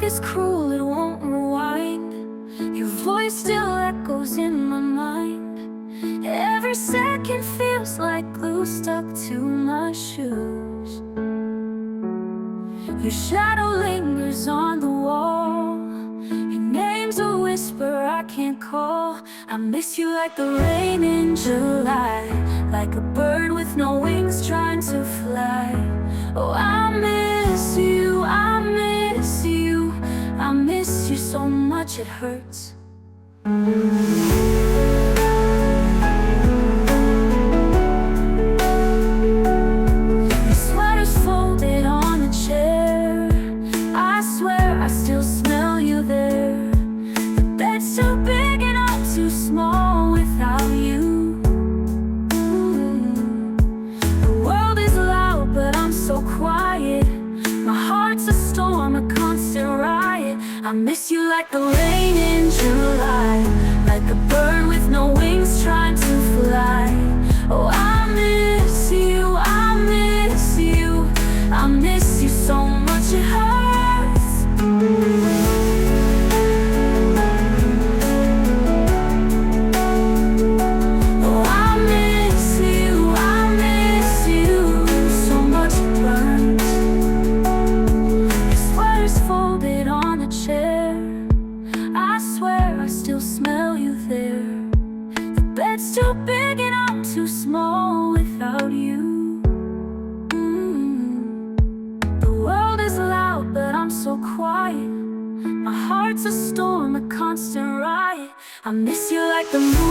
clock is cruel, it won't rewind. Your voice still echoes in my mind. Every second feels like glue stuck to my shoes. Your shadow lingers on the wall. Your name's a whisper I can't call. I miss you like the rain in July, like a bird with no wings trying to fly. Oh, I miss you, I miss you, I miss you so much it hurts. Your sweater's folded on a chair. I swear I still smell you there. The bed's too big and I'm too small without you. The world is loud but I'm so quiet. My heart's a storm, a constant riot. I miss you like the rain in July, like a bird with no wings trying to fly. Oh, I miss you, I miss you, I miss you so much it hurts. Oh, I miss you so much it burns. Your sweater's folded on a chair. I swear I still smell you there. The bed's too big and I'm too small without you. The world is loud but I'm so quiet. My heart's a storm, a constant riot. I miss you like the moon